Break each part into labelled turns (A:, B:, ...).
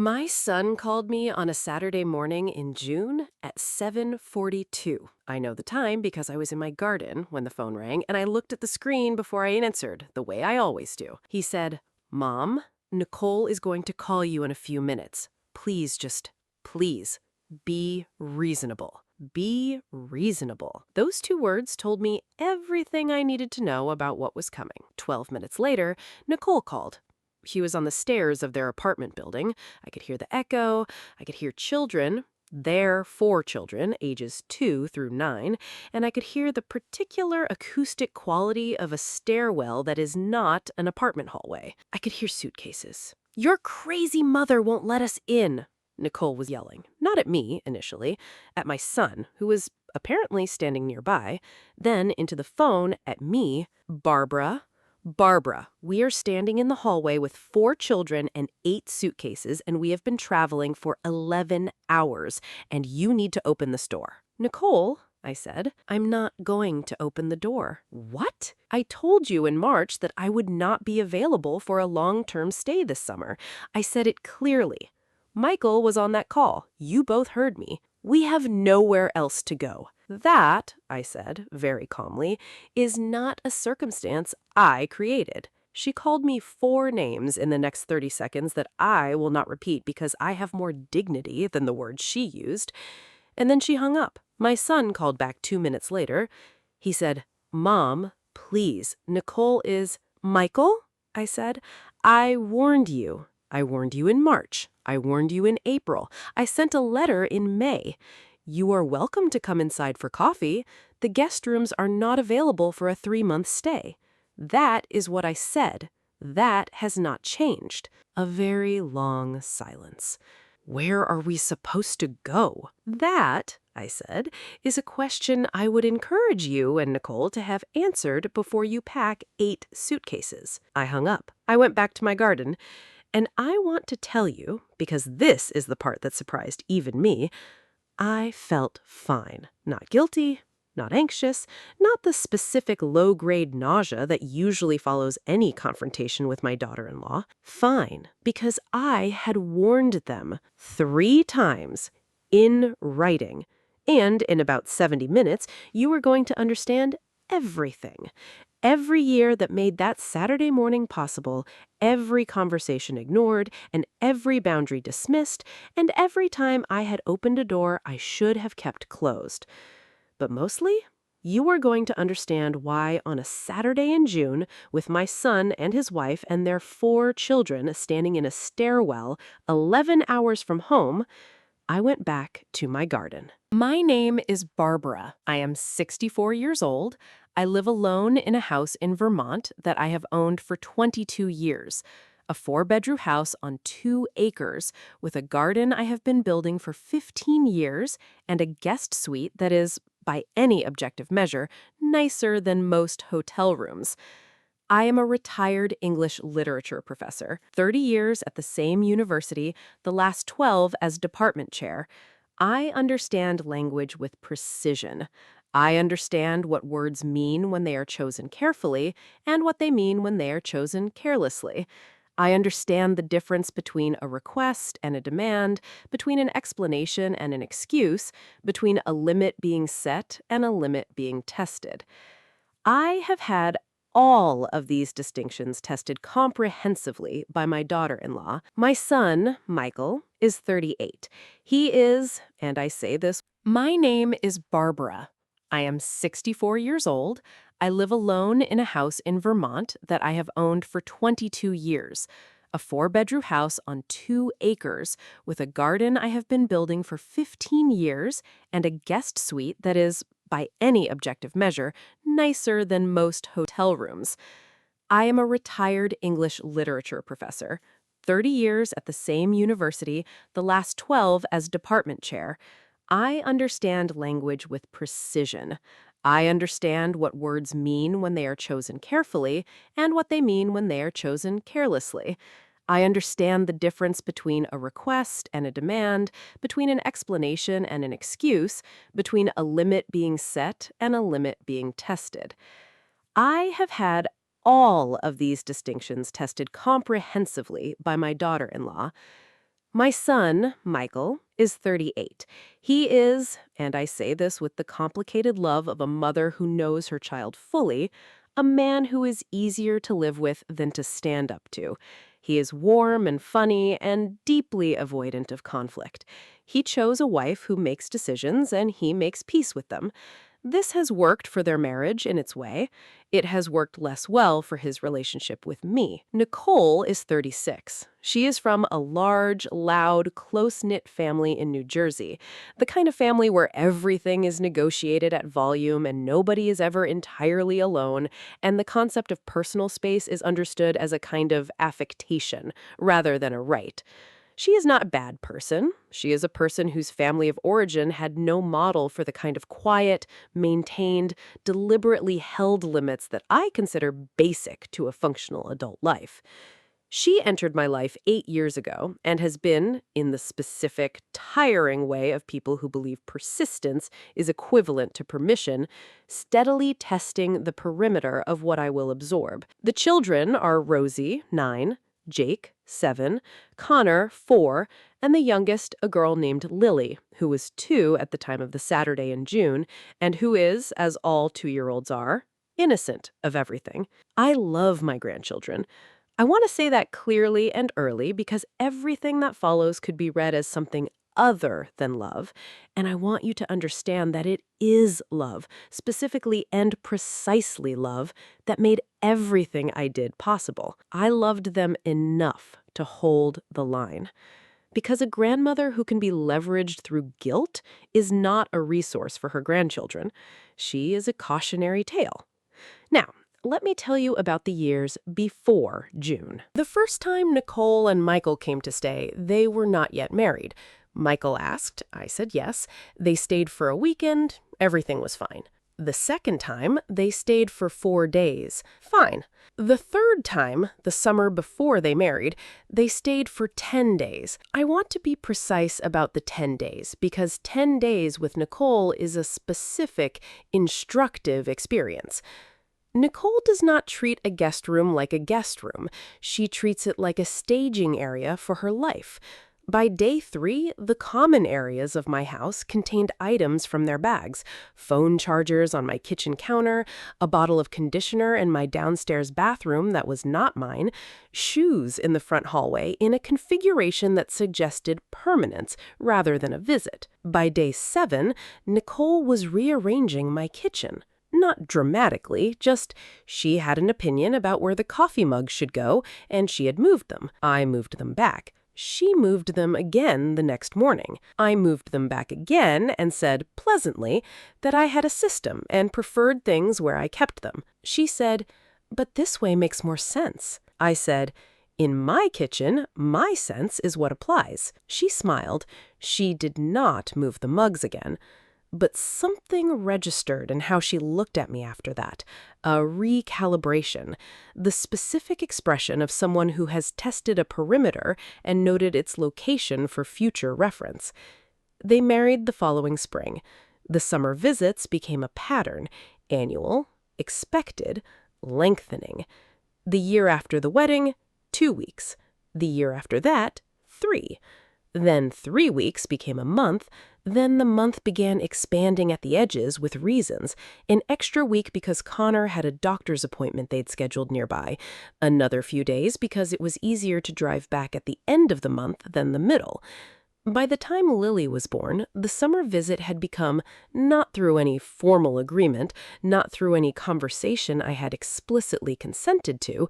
A: My son called me on a Saturday morning in June at 7:42. I know the time because I was in my garden when the phone rang and I looked at the screen before I answered, the way I always do. He said, "Mom, Nicole is going to call you in a few minutes. Please, be reasonable. Be reasonable." Those two words told me everything I needed to know about what was coming. 12 minutes later, Nicole called. She was on the stairs of their apartment building. I could hear the echo. I could hear children, their four children, ages 2 through 9, and I could hear the particular acoustic quality of a stairwell that is not an apartment hallway. I could hear suitcases. "Your crazy mother won't let us in," Nicole was yelling. Not at me, initially, at my son, who was apparently standing nearby, then into the phone at me. Barbara, we are standing in the hallway with 4 children and 8 suitcases, and we have been traveling for 11 hours, and you need to open the store." "Nicole," I said, "I'm not going to open the door." "What? I told you in March that I would not be available for a long-term stay this summer. I said it clearly. Michael was on that call. You both heard me. We have nowhere else to go. That," I said, very calmly, "is not a circumstance I created." She called me 4 names in the next 30 seconds that I will not repeat because I have more dignity than the words she used, and then she hung up. My son called back 2 minutes later. He said, "Mom, please, Nicole is—" "Michael?" I said. "I warned you. I warned you in March. I warned you in April. I sent a letter in May. You are welcome to come inside for coffee. The guest rooms are not available for a 3-month stay. That is what I said. That has not changed." A very long silence. "Where are we supposed to go?" "That," I said, "is a question I would encourage you and Nicole to have answered before you pack 8 suitcases." I hung up. I went back to my garden. And I want to tell you, because this is the part that surprised even me, I felt fine. Not guilty, not anxious, not the specific low-grade nausea that usually follows any confrontation with my daughter-in-law. Fine, because I had warned them 3 times in writing. And in about 70 minutes, you were going to understand everything. Every year that made that Saturday morning possible, every conversation ignored, and every boundary dismissed, and every time I had opened a door I should have kept closed. But mostly, you are going to understand why on a Saturday in June, with my son and his wife and their 4 children standing in a stairwell 11 hours from home, I went back to my garden. My name is Barbara. I am 64 years old. I live alone in a house in Vermont that I have owned for 22 years. A 4-bedroom house on 2 acres with a garden I have been building for 15 years and a guest suite that is, by any objective measure, nicer than most hotel rooms. I am a retired English literature professor, 30 years at the same university, the last 12 as department chair. I understand language with precision. I understand what words mean when they are chosen carefully and what they mean when they are chosen carelessly. I understand the difference between a request and a demand, between an explanation and an excuse, between a limit being set and a limit being tested. I have had all of these distinctions tested comprehensively by my daughter-in-law. My son, Michael, is 38. He is, and I say this, my name is Barbara. I am 64 years old. I live alone in a house in Vermont that I have owned for 22 years. A 4-bedroom house on 2 acres with a garden I have been building for 15 years and a guest suite that is, by any objective measure, nicer than most hotel rooms. I am a retired English literature professor, 30 years at the same university, the last 12 as department chair. I understand language with precision. I understand what words mean when they are chosen carefully and what they mean when they are chosen carelessly. I understand the difference between a request and a demand, between an explanation and an excuse, between a limit being set and a limit being tested. I have had all of these distinctions tested comprehensively by my daughter-in-law. My son, Michael, is 38. He is, and I say this with the complicated love of a mother who knows her child fully, a man who is easier to live with than to stand up to. He is warm and funny and deeply avoidant of conflict. He chose a wife who makes decisions and he makes peace with them. This has worked for their marriage in its way. It has worked less well for his relationship with me. Nicole is 36. She is from a large, loud, close-knit family in New Jersey, the kind of family where everything is negotiated at volume and nobody is ever entirely alone, and the concept of personal space is understood as a kind of affectation rather than a right. She is not a bad person. She is a person whose family of origin had no model for the kind of quiet, maintained, deliberately held limits that I consider basic to a functional adult life. She entered my life 8 years ago and has been, in the specific, tiring way of people who believe persistence is equivalent to permission, steadily testing the perimeter of what I will absorb. The children are Rosie, 9, Jake, 7, Connor, 4, and the youngest, a girl named Lily, who was 2 at the time of the Saturday in June, and who is, as all 2-year-olds are, innocent of everything. I love my grandchildren. I want to say that clearly and early because everything that follows could be read as something other than love, and I want you to understand that it is love, specifically and precisely love, that made everything I did possible. I loved them enough to hold the line. Because a grandmother who can be leveraged through guilt is not a resource for her grandchildren. She is a cautionary tale. Now, let me tell you about the years before June. The first time Nicole and Michael came to stay, they were not yet married. Michael asked, I said yes. They stayed for a weekend, everything was fine. The second time, they stayed for 4 days, fine. The third time, the summer before they married, they stayed for 10 days. I want to be precise about the 10 days because 10 days with Nicole is a specific, instructive experience. Nicole does not treat a guest room like a guest room. She treats it like a staging area for her life. By day 3, the common areas of my house contained items from their bags: phone chargers on my kitchen counter, a bottle of conditioner in my downstairs bathroom that was not mine, shoes in the front hallway in a configuration that suggested permanence rather than a visit. By day 7, Nicole was rearranging my kitchen. Not dramatically, just she had an opinion about where the coffee mugs should go, and she had moved them. I moved them back. She moved them again the next morning. I moved them back again and said, pleasantly, that I had a system and preferred things where I kept them. She said, but this way makes more sense. I said, in my kitchen, my sense is what applies. She smiled. She did not move the mugs again. But something registered in how she looked at me after that. A recalibration. The specific expression of someone who has tested a perimeter and noted its location for future reference. They married the following spring. The summer visits became a pattern: annual, expected, lengthening. The year after the wedding, 2 weeks. The year after that, 3. Then 3 weeks became a month. Then the month began expanding at the edges with reasons. An extra week because Connor had a doctor's appointment they'd scheduled nearby. Another few days because it was easier to drive back at the end of the month than the middle. By the time Lily was born, the summer visit had become, not through any formal agreement, not through any conversation I had explicitly consented to,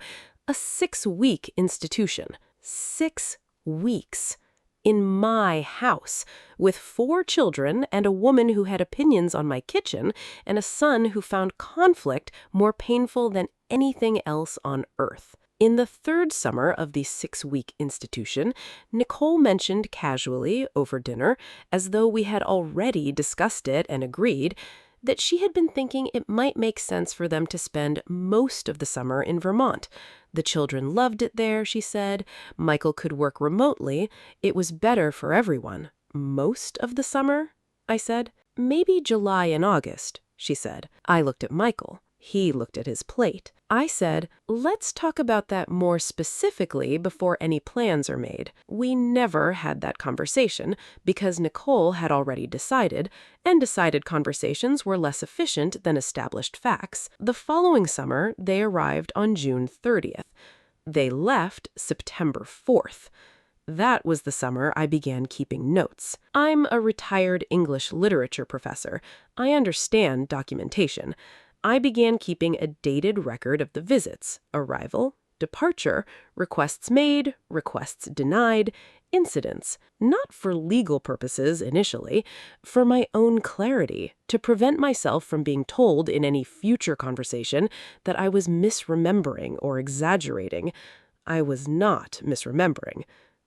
A: a 6-week institution. 6 weeks. In my house, with 4 children and a woman who had opinions on my kitchen and a son who found conflict more painful than anything else on earth. In the third summer of the 6-week institution, Nicole mentioned casually over dinner, as though we had already discussed it and agreed, that she had been thinking it might make sense for them to spend most of the summer in Vermont. The children loved it there, she said. Michael could work remotely. It was better for everyone. Most of the summer? I said. Maybe July and August, she said. I looked at Michael. He looked at his plate. I said, let's talk about that more specifically before any plans are made. We never had that conversation because Nicole had already decided, and decided conversations were less efficient than established facts. The following summer, they arrived on June 30th. They left September 4th. That was the summer I began keeping notes. I'm a retired English literature professor. I understand documentation. I began keeping a dated record of the visits, arrival, departure, requests made, requests denied, incidents, not for legal purposes initially, for my own clarity, to prevent myself from being told in any future conversation that I was misremembering or exaggerating. I was not misremembering.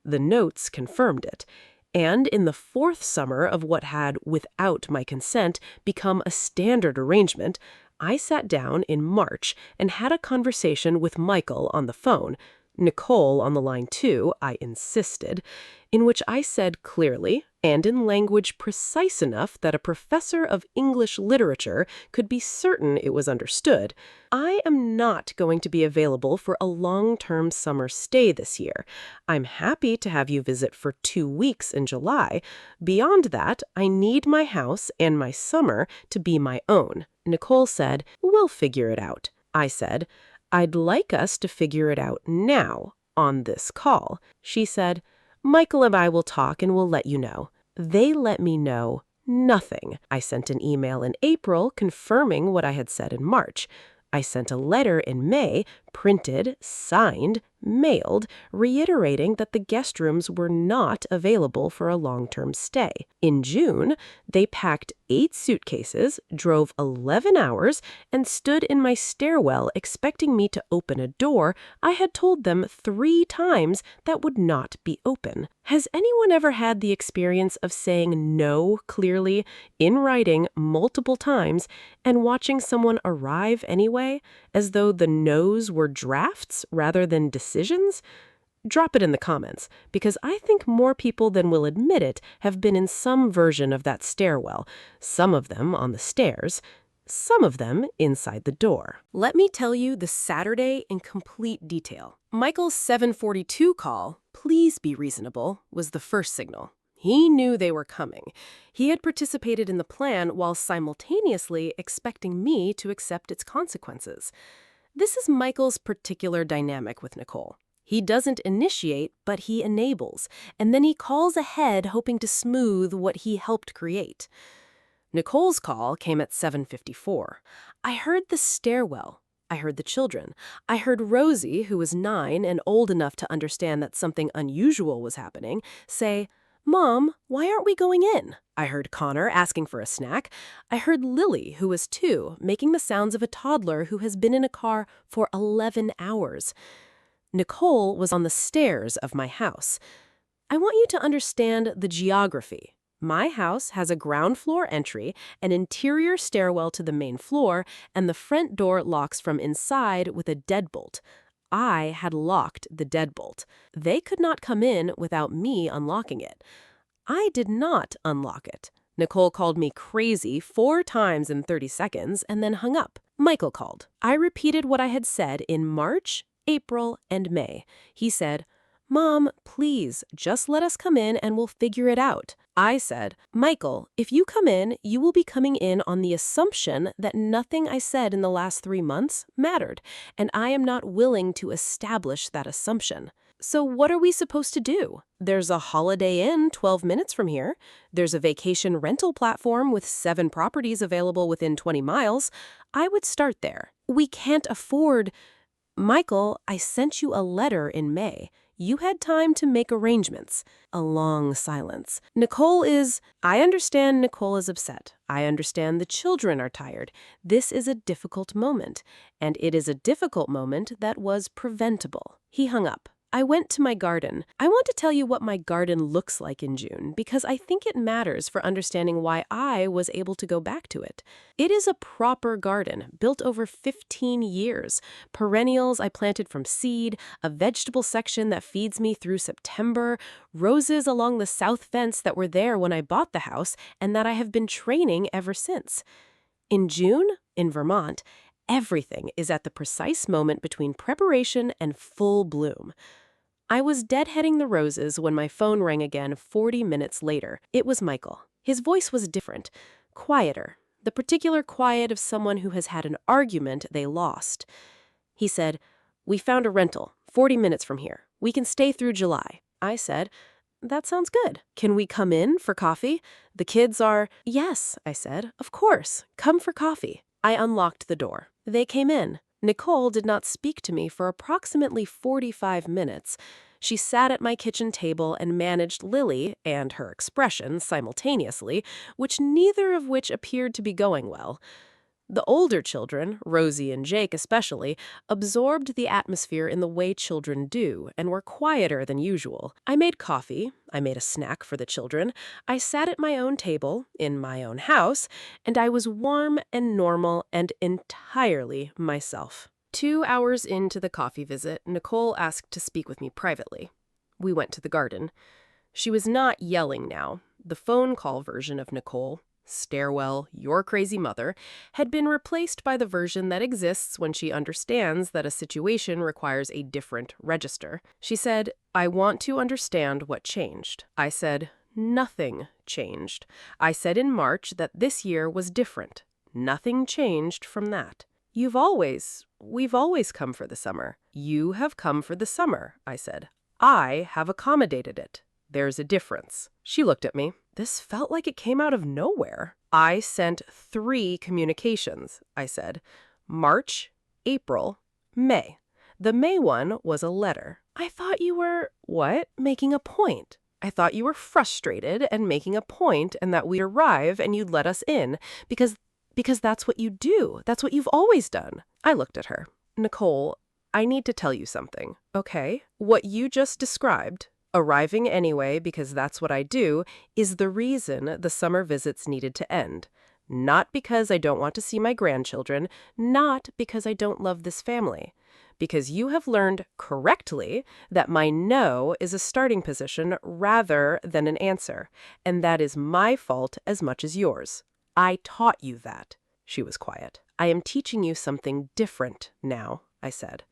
A: The notes confirmed it. And in the fourth summer of what had, without my consent, become a standard arrangement, I sat down in March and had a conversation with Michael on the phone, Nicole on the line too, I insisted, in which I said clearly, and in language precise enough that a professor of English literature could be certain it was understood, I am not going to be available for a long-term summer stay this year. I'm happy to have you visit for 2 weeks in July. Beyond that, I need my house and my summer to be my own. Nicole said, we'll figure it out. I said, I'd like us to figure it out now, on this call. She said, Michael and I will talk and we'll let you know. They let me know nothing. I sent an email in April confirming what I had said in March. I sent a letter in May, printed, signed, mailed, reiterating that the guest rooms were not available for a long-term stay. In June, they packed 8 suitcases, drove 11 hours, and stood in my stairwell expecting me to open a door I had told them 3 times that would not be open. Has anyone ever had the experience of saying no clearly, in writing, multiple times, and watching someone arrive anyway, as though the no's were drafts rather than decisions? Drop it in the comments, because I think more people than will admit it have been in some version of that stairwell, some of them on the stairs, some of them inside the door. Let me tell you the Saturday in complete detail. Michael's 7:42 call, please be reasonable, was the first signal. He knew they were coming. He had participated in the plan while simultaneously expecting me to accept its consequences. This is Michael's particular dynamic with Nicole. He doesn't initiate, but he enables, and then he calls ahead hoping to smooth what he helped create. Nicole's call came at 7:54. I heard the stairwell. I heard the children. I heard Rosie, who was 9 and old enough to understand that something unusual was happening, say, Mom, why aren't we going in? I heard Connor asking for a snack. I heard Lily, who was 2, making the sounds of a toddler who has been in a car for 11 hours. Nicole was on the stairs of my house. I want you to understand the geography. My house has a ground floor entry, an interior stairwell to the main floor, and the front door locks from inside with a deadbolt. I had locked the deadbolt. They could not come in without me unlocking it. I did not unlock it. Nicole called me crazy 4 times in 30 seconds and then hung up. Michael called. I repeated what I had said in March, April, and May. He said, Mom, please, just let us come in and we'll figure it out. I said, Michael, if you come in, you will be coming in on the assumption that nothing I said in the last 3 months mattered, and I am not willing to establish that assumption. So what are we supposed to do? There's a Holiday Inn 12 minutes from here. There's a vacation rental platform with 7 properties available within 20 miles. I would start there. We can't afford... Michael, I sent you a letter in May. You had time to make arrangements. A long silence. I understand Nicole is upset. I understand the children are tired. This is a difficult moment, and it is a difficult moment that was preventable. He hung up. I went to my garden. I want to tell you what my garden looks like in June because I think it matters for understanding why I was able to go back to it. It is a proper garden, built over 15 years. Perennials I planted from seed, a vegetable section that feeds me through September, roses along the south fence that were there when I bought the house and that I have been training ever since. In June, in Vermont, Everything is at the precise moment between preparation and full bloom. I was deadheading the roses when my phone rang again 40 minutes later. It was Michael. His voice was different, quieter, the particular quiet of someone who has had an argument they lost. He said, "We found a rental, 40 minutes from here. We can stay through July." I said, "That sounds good. Can we come in for coffee? The kids are—" "Yes," I said, "of course. Come for coffee." I unlocked the door. They came in. Nicole did not speak to me for approximately 45 minutes. She sat at my kitchen table and managed Lily and her expression simultaneously, neither of which appeared to be going well. The older children, Rosie and Jake especially, absorbed the atmosphere in the way children do and were quieter than usual. I made coffee. I made a snack for the children. I sat at my own table, in my own house, and I was warm and normal and entirely myself. 2 hours into the coffee visit, Nicole asked to speak with me privately. We went to the garden. She was not yelling now. The phone call version of Nicole, stairwell, your crazy mother, had been replaced by the version that exists when she understands that a situation requires a different register. She said, "I want to understand what changed." I said, "Nothing changed. I said in March that this year was different. Nothing changed from that. We've always come for the summer." "You have come for the summer," I said. "I have accommodated it. There's a difference." She looked at me. This felt like it came out of nowhere. "I sent 3 communications," I said. "March, April, May. The May one was a letter." "I thought you were—" "What?" "Making a point. I thought you were frustrated and making a point and that we'd arrive and you'd let us in because that's what you do. That's what you've always done." I looked at her. "Nicole, I need to tell you something." "Okay." "What you just described, arriving anyway because that's what I do, is the reason the summer visits needed to end. Not because I don't want to see my grandchildren, not because I don't love this family. Because you have learned correctly that my no is a starting position rather than an answer, and that is my fault as much as yours. I taught you that." She was quiet. "I am teaching you something different now," I said.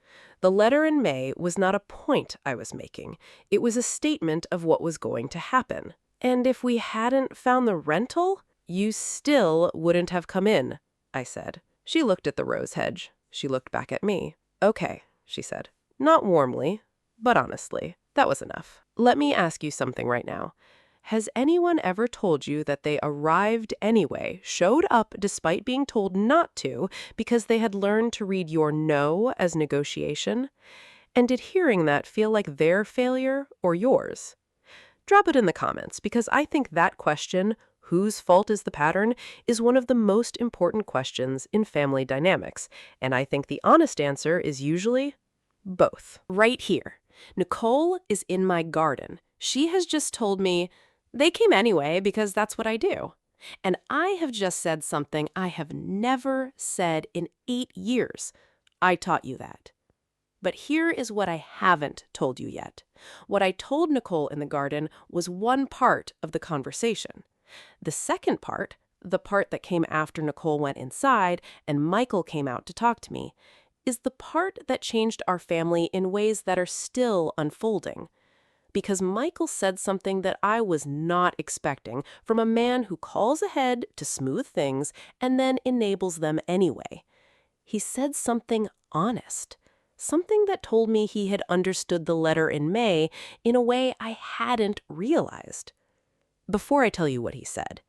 A: "The letter in May was not a point I was making. It was a statement of what was going to happen. And if we hadn't found the rental, you still wouldn't have come in," I said. She looked at the rose hedge. She looked back at me. "Okay," she said. Not warmly, but honestly. That was enough. "Let me ask you something right now. Has anyone ever told you that they arrived anyway, showed up despite being told not to, because they had learned to read your no as negotiation? And did hearing that feel like their failure or yours? Drop it in the comments, because I think that question, whose fault is the pattern, is one of the most important questions in family dynamics. And I think the honest answer is usually both. Right here. Nicole is in my garden. She has just told me, "They came anyway because that's what I do." And I have just said something I have never said in 8 years. I taught you that. But here is what I haven't told you yet. What I told Nicole in the garden was one part of the conversation. The second part, the part that came after Nicole went inside and Michael came out to talk to me, is the part that changed our family in ways that are still unfolding. Because Michael said something that I was not expecting from a man who calls ahead to smooth things and then enables them anyway. He said something honest, something that told me he had understood the letter in May in a way I hadn't realized. Before I tell you what he said,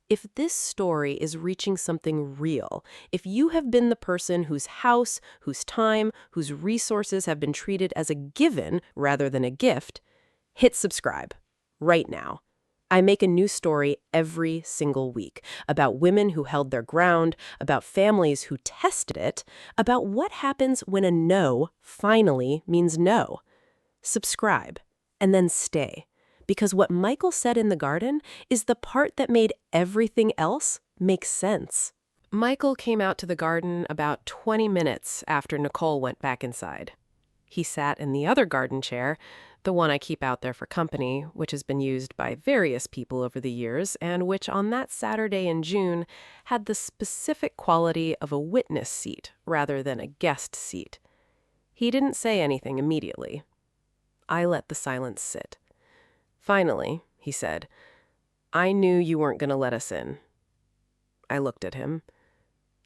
A: if this story is reaching something real, if you have been the person whose house, whose time, whose resources have been treated as a given rather than a gift, hit subscribe right now. I make a new story every single week about women who held their ground, about families who tested it, about what happens when a no finally means no. Subscribe and then stay, because what Michael said in the garden is the part that made everything else make sense. Michael came out to the garden about 20 minutes after Nicole went back inside. He sat in the other garden chair, The one I keep out there for company, which has been used by various people over the years, and which on that Saturday in June had the specific quality of a witness seat rather than a guest seat. He didn't say anything immediately. I let the silence sit. Finally, he said, "I knew you weren't going to let us in." I looked at him.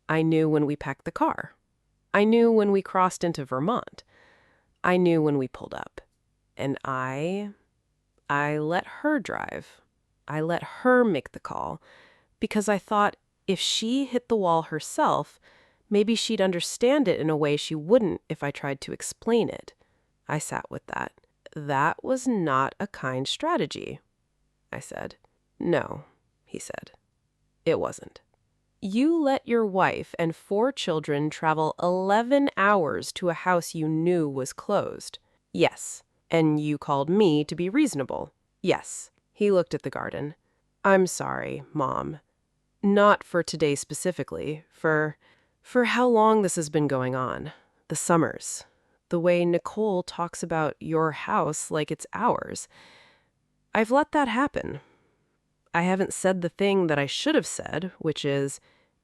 A: I knew when we packed the car. I knew when we crossed into Vermont. I knew when we pulled up. And I let her drive. I let her make the call because I thought if she hit the wall herself, maybe she'd understand it in a way she wouldn't if I tried to explain it. I sat with that. "That was not a kind strategy," I said. "No," he said. "It wasn't. You let your wife and 4 children travel 11 hours to a house you knew was closed. Yes. And you called me to be reasonable. Yes." He looked at the garden. "I'm sorry, Mom. Not for today specifically, for how long this has been going on. The summers. The way Nicole talks about your house like it's ours. I've let that happen. I haven't said the thing that I should have said, which is,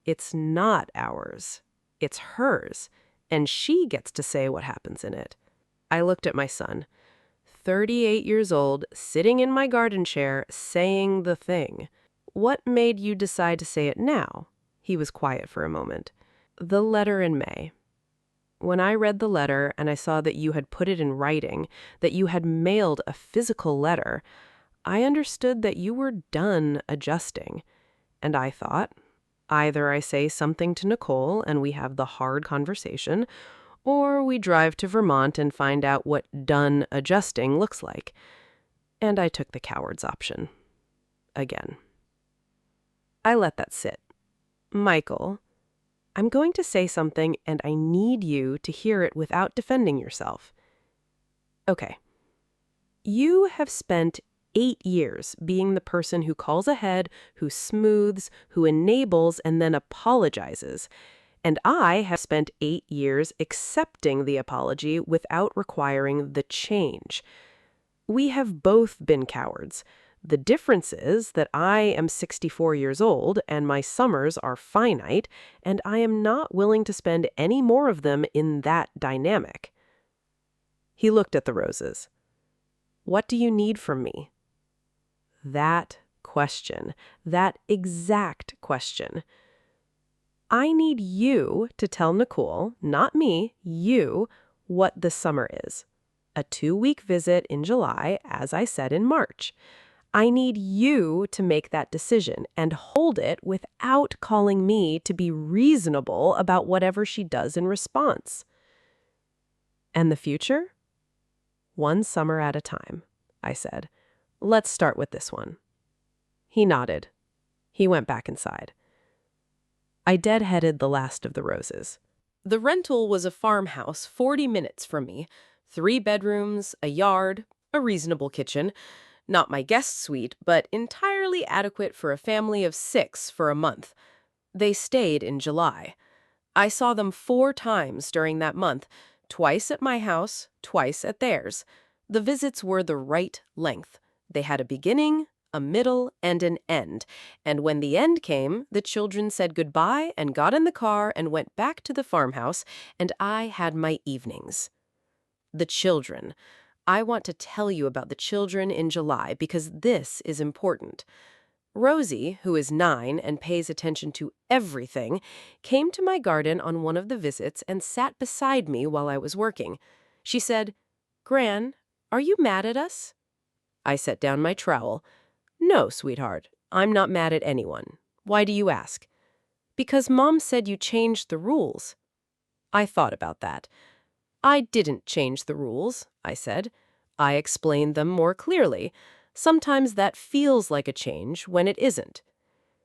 A: it's not ours. It's hers, and she gets to say what happens in it." I looked at my son, 38 years old, sitting in my garden chair, saying the thing. "What made you decide to say it now?" He was quiet for a moment. "The letter in May. When I read the letter and I saw that you had put it in writing, that you had mailed a physical letter, I understood that you were done adjusting. And I thought, either I say something to Nicole and we have the hard conversation, or we drive to Vermont and find out what done adjusting looks like." And I took the coward's option. Again. I let that sit. "Michael, I'm going to say something and I need you to hear it without defending yourself. Okay. You have spent 8 years being the person who calls ahead, who smooths, who enables, and then apologizes. And I have spent 8 years accepting the apology without requiring the change. We have both been cowards. The difference is that I am 64 years old and my summers are finite, and I am not willing to spend any more of them in that dynamic." He looked at the roses. "What do you need from me?" That question, that exact question. "I need you to tell Nicole, not me, you, what the summer is. A 2-week visit in July, as I said in March. I need you to make that decision and hold it without calling me to be reasonable about whatever she does in response." "And the future?" "One summer at a time," I said. "Let's start with this one." He nodded. He went back inside. I deadheaded the last of the roses. The rental was a farmhouse 40 minutes from me. 3 bedrooms, a yard, a reasonable kitchen. Not my guest suite, but entirely adequate for a family of 6 for a month. They stayed in July. I saw them 4 times during that month, twice at my house, twice at theirs. The visits were the right length. They had a beginning, a middle, and an end. And when the end came, the children said goodbye and got in the car and went back to the farmhouse, and I had my evenings. The children. I want to tell you about the children in July because this is important. Rosie, who is 9 and pays attention to everything, came to my garden on one of the visits and sat beside me while I was working. She said, "Gran, are you mad at us?" I set down my trowel. "No, sweetheart, I'm not mad at anyone. Why do you ask?" "Because Mom said you changed the rules." I thought about that. "I didn't change the rules," I said. "I explained them more clearly. Sometimes that feels like a change when it isn't."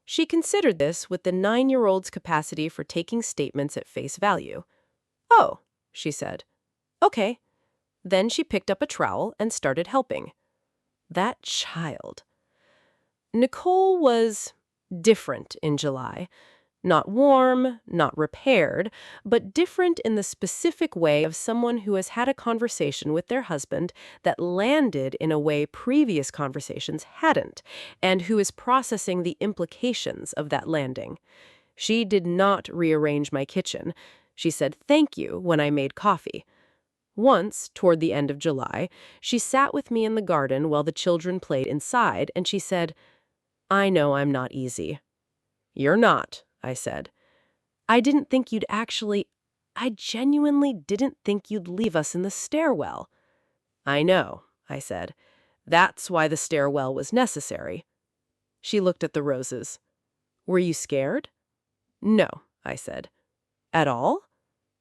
A: She considered this with the 9-year-old's capacity for taking statements at face value. "Oh," she said. "Okay." Then she picked up a trowel and started helping. That child. Nicole was different in July. Not warm, not repaired, but different in the specific way of someone who has had a conversation with their husband that landed in a way previous conversations hadn't, and who is processing the implications of that landing. She did not rearrange my kitchen. She said thank you when I made coffee. Once, toward the end of July, she sat with me in the garden while the children played inside, and she said, "I know I'm not easy." "You're not," I said. I genuinely didn't think you'd leave us in the stairwell." "I know," I said. "That's why the stairwell was necessary." She looked at the roses. "Were you scared?" "No," I said. "At all?"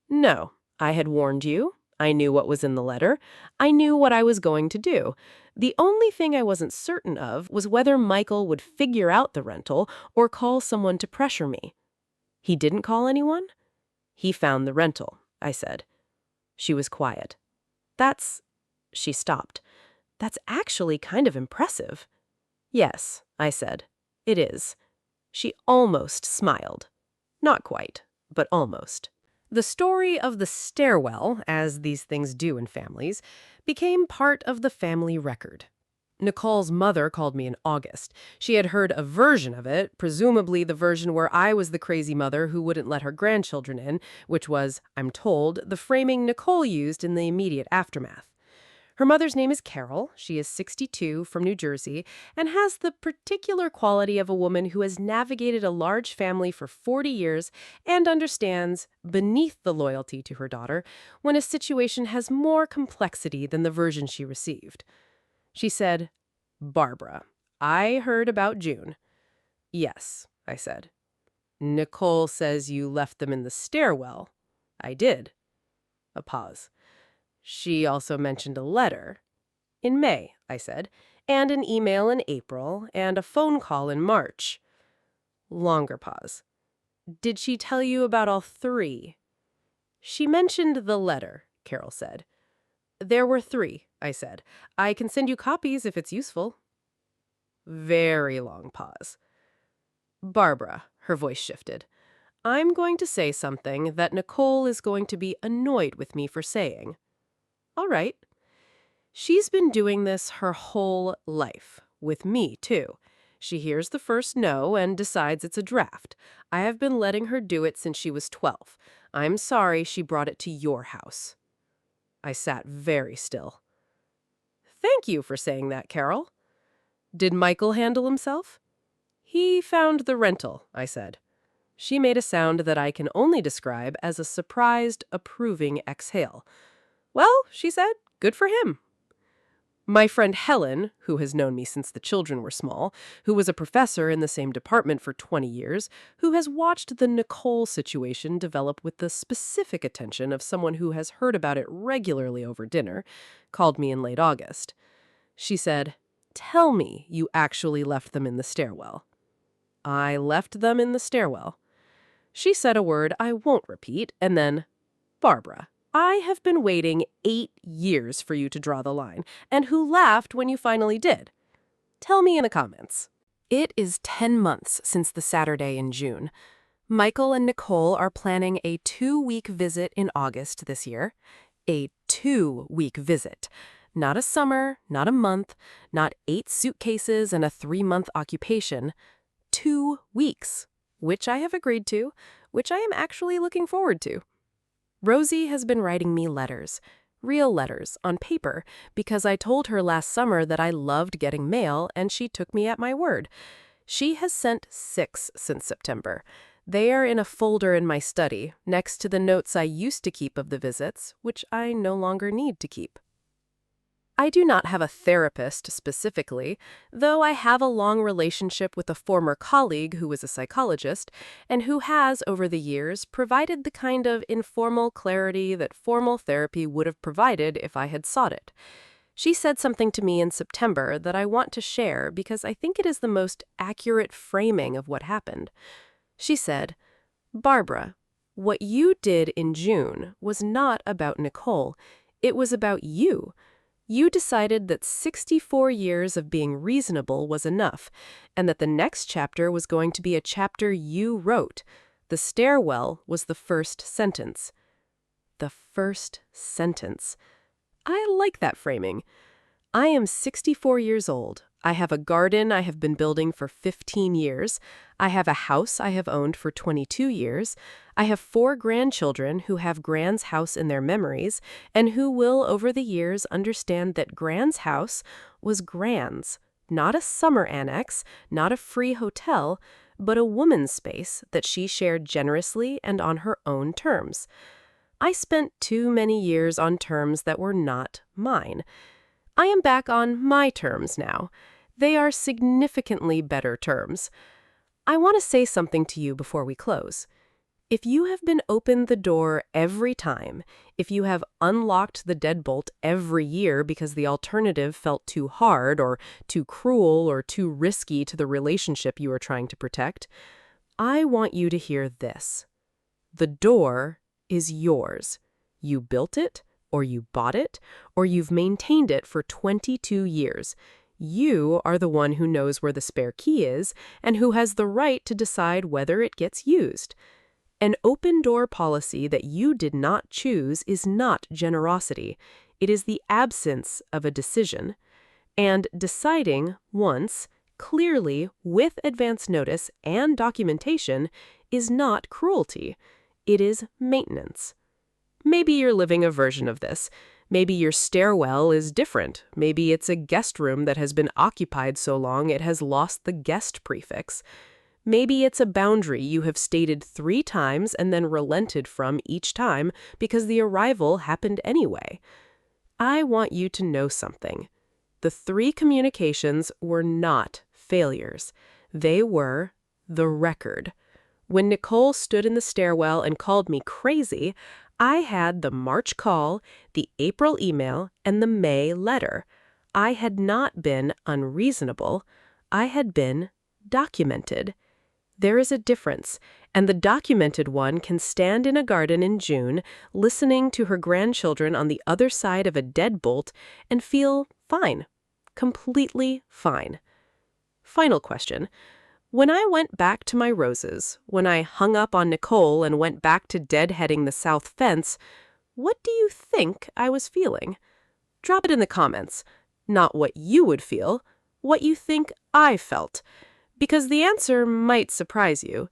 A: "No. I had warned you. I knew what was in the letter. I knew what I was going to do. The only thing I wasn't certain of was whether Michael would figure out the rental or call someone to pressure me." "He didn't call anyone?" "He found the rental," I said. She was quiet. "That's—" She stopped. "That's actually kind of impressive." "Yes," I said. "It is." She almost smiled. Not quite, but almost. The story of the stairwell, as these things do in families, became part of the family record. Nicole's mother called me in August. She had heard a version of it, presumably the version where I was the crazy mother who wouldn't let her grandchildren in, which was, I'm told, the framing Nicole used in the immediate aftermath. Her mother's name is Carol. She is 62, from New Jersey, and has the particular quality of a woman who has navigated a large family for 40 years and understands, beneath the loyalty to her daughter, when a situation has more complexity than the version she received. She said, "Barbara, I heard about June." "Yes," I said. "Nicole says you left them in the stairwell." "I did." A pause. "She also mentioned a letter." "In May," I said, "and an email in April, and a phone call in March." Longer pause. "Did she tell you about all three?" "She mentioned the letter," Carol said. "There were three," I said. "I can send you copies if it's useful." Very long pause. "Barbara," her voice shifted, "I'm going to say something that Nicole is going to be annoyed with me for saying." "All right." "She's been doing this her whole life, with me, too. She hears the first no and decides it's a draft. I have been letting her do it since she was 12. I'm sorry she brought it to your house." I sat very still. "Thank you for saying that, Carol." "Did Michael handle himself?" "He found the rental," I said. She made a sound that I can only describe as a surprised, approving exhale. "Well," she said, "good for him." My friend Helen, who has known me since the children were small, who was a professor in the same department for 20 years, who has watched the Nicole situation develop with the specific attention of someone who has heard about it regularly over dinner, called me in late August. She said, "Tell me you actually left them in the stairwell." "I left them in the stairwell." She said a word I won't repeat, and then, "Barbara, I have been waiting 8 years for you to draw the line, and who laughed when you finally did? Tell me in the comments." It is 10 months since the Saturday in June. Michael and Nicole are planning a 2-week visit in August this year. A 2-week visit. Not a summer, not a month, not 8 suitcases and a 3-month occupation. 2 weeks, which I have agreed to, which I am actually looking forward to. Rosie has been writing me letters, real letters, on paper, because I told her last summer that I loved getting mail, and she took me at my word. She has sent 6 since September. They are in a folder in my study, next to the notes I used to keep of the visits, which I no longer need to keep. I do not have a therapist specifically, though I have a long relationship with a former colleague who was a psychologist and who has, over the years, provided the kind of informal clarity that formal therapy would have provided if I had sought it. She said something to me in September that I want to share because I think it is the most accurate framing of what happened. She said, "Barbara, what you did in June was not about Nicole. It was about you. You decided that 64 years of being reasonable was enough, and that the next chapter was going to be a chapter you wrote. The stairwell was the first sentence. The first sentence. I like that framing. I am 64 years old. I have a garden I have been building for 15 years. I have a house I have owned for 22 years. I have 4 grandchildren who have Gran's house in their memories and who will, over the years, understand that Gran's house was Gran's, not a summer annex, not a free hotel, but a woman's space that she shared generously and on her own terms. I spent too many years on terms that were not mine. I am back on my terms now. They are significantly better terms. I want to say something to you before we close. If you have been opened the door every time, if you have unlocked the deadbolt every year because the alternative felt too hard or too cruel or too risky to the relationship you are trying to protect, I want you to hear this. The door is yours. You built it, or you bought it, or you've maintained it for 22 years. You are the one who knows where the spare key is and who has the right to decide whether it gets used. An open door policy that you did not choose is not generosity. It is the absence of a decision. And deciding once, clearly, with advance notice and documentation, is not cruelty. It is maintenance. Maybe you're living a version of this. Maybe your stairwell is different. Maybe it's a guest room that has been occupied so long it has lost the guest prefix. Maybe it's a boundary you have stated 3 times and then relented from each time because the arrival happened anyway. I want you to know something. The 3 communications were not failures. They were the record. When Nicole stood in the stairwell and called me crazy, I had the March call, the April email, and the May letter. I had not been unreasonable. I had been documented. There is a difference, and the documented one can stand in a garden in June, listening to her grandchildren on the other side of a deadbolt, and feel fine, completely fine. Final question. When I went back to my roses, when I hung up on Nicole and went back to deadheading the south fence, what do you think I was feeling? Drop it in the comments. Not what you would feel, what you think I felt. Because the answer might surprise you.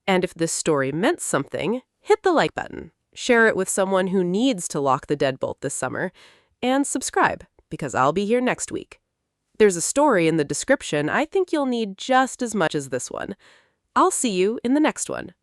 A: And if this story meant something, hit the like button, share it with someone who needs to lock the deadbolt this summer, and subscribe, because I'll be here next week. There's a story in the description I think you'll need just as much as this one. I'll see you in the next one.